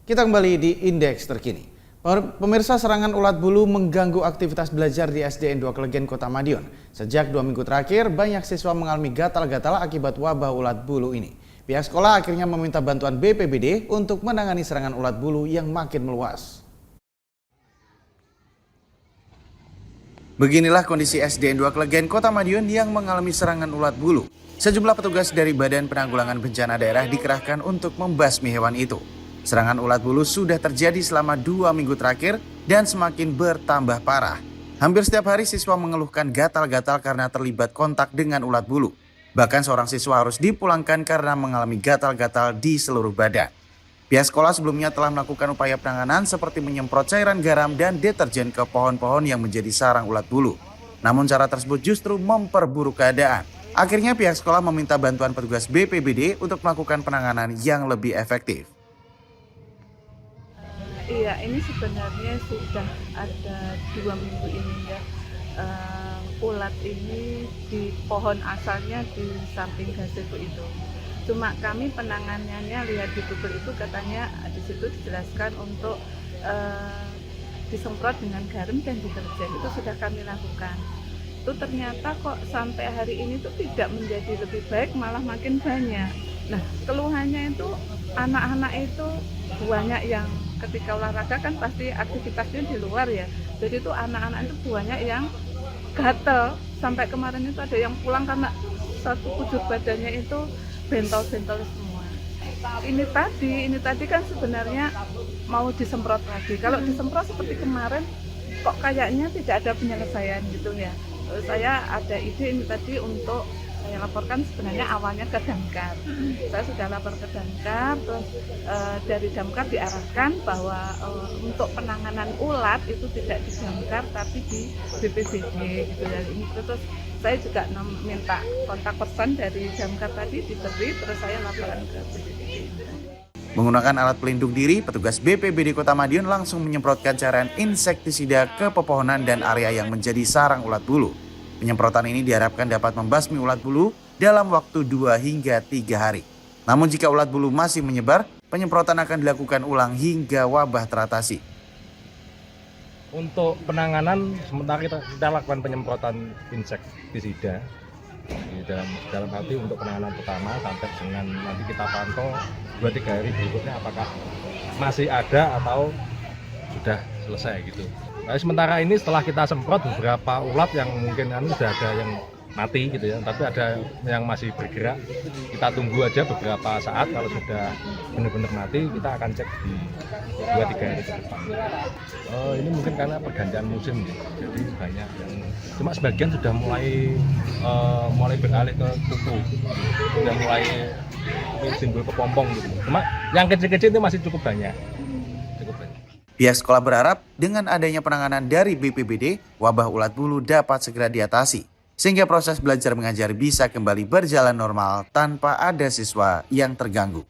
Kita kembali di Indeks Terkini. Pemirsa, serangan ulat bulu mengganggu aktivitas belajar di SDN 2 Klegen, Kota Madiun. Sejak 2 minggu terakhir, banyak siswa mengalami gatal-gatal akibat wabah ulat bulu ini. Pihak sekolah akhirnya meminta bantuan BPBD untuk menangani serangan ulat bulu yang makin meluas. Beginilah kondisi SDN 2 Klegen, Kota Madiun yang mengalami serangan ulat bulu. Sejumlah petugas dari Badan Penanggulangan Bencana Daerah dikerahkan untuk membasmi hewan itu. Serangan ulat bulu sudah terjadi selama 2 minggu terakhir dan semakin bertambah parah. Hampir setiap hari siswa mengeluhkan gatal-gatal karena terlibat kontak dengan ulat bulu. Bahkan seorang siswa harus dipulangkan karena mengalami gatal-gatal di seluruh badan. Pihak sekolah sebelumnya telah melakukan upaya penanganan seperti menyemprot cairan garam dan deterjen ke pohon-pohon yang menjadi sarang ulat bulu. Namun cara tersebut justru memperburuk keadaan. Akhirnya pihak sekolah meminta bantuan petugas BPBD untuk melakukan penanganan yang lebih efektif. Iya, ini sebenarnya sudah ada 2 minggu ini ya. Ulat ini di pohon asalnya di samping gazebo itu. Cuma kami penanganannya lihat di Google itu katanya di situ dijelaskan untuk disemprot dengan garam dan deterjen. Itu sudah kami lakukan. Itu ternyata kok sampai hari ini tuh tidak menjadi lebih baik, malah makin banyak. Nah, keluhannya itu anak-anak itu banyak yang ketika olahraga kan pasti aktivitasnya di luar ya. Jadi itu anak-anak itu banyak yang gatel. Sampai kemarin itu ada yang pulang karena satu wujud badannya itu bentol-bentol semua. Ini tadi kan sebenarnya mau disemprot lagi. Kalau disemprot seperti kemarin kok kayaknya tidak ada penyelesaian gitu ya. Saya ada ide ini tadi untuk saya laporkan sebenarnya awalnya ke Damkar. Saya sudah lapor ke Damkar, terus dari Damkar diarahkan bahwa untuk penanganan ulat itu tidak di Damkar tapi di BPBD gitu ya. Terus saya juga minta kontak person dari Damkar tadi diberi, terus saya laporan ke BPBD. Menggunakan alat pelindung diri, petugas BPBD Kota Madiun langsung menyemprotkan cairan insektisida ke pepohonan dan area yang menjadi sarang ulat bulu. Penyemprotan ini diharapkan dapat membasmi ulat bulu dalam waktu 2 hingga 3 hari. Namun jika ulat bulu masih menyebar, penyemprotan akan dilakukan ulang hingga wabah teratasi. Untuk penanganan sementara kita lakukan penyemprotan insektisida di dalam arti untuk penanganan pertama sampai dengan nanti kita pantau 2-3 hari berikutnya apakah masih ada atau sudah selesai gitu. Nah, sementara ini setelah kita semprot beberapa ulat yang mungkin sudah ada yang mati gitu ya, tapi ada yang masih bergerak. Kita tunggu aja beberapa saat, kalau sudah benar-benar mati kita akan cek di 2-3 hari ke depan. Ini mungkin karena pergantian musim gitu. Jadi banyak yang cuma sebagian sudah mulai beralih ke kuku, sudah mulai simbol kepompong gitu. Cuma yang kecil-kecil itu masih cukup banyak. Pihak sekolah berharap dengan adanya penanganan dari BPBD, wabah ulat bulu dapat segera diatasi, sehingga proses belajar mengajar bisa kembali berjalan normal tanpa ada siswa yang terganggu.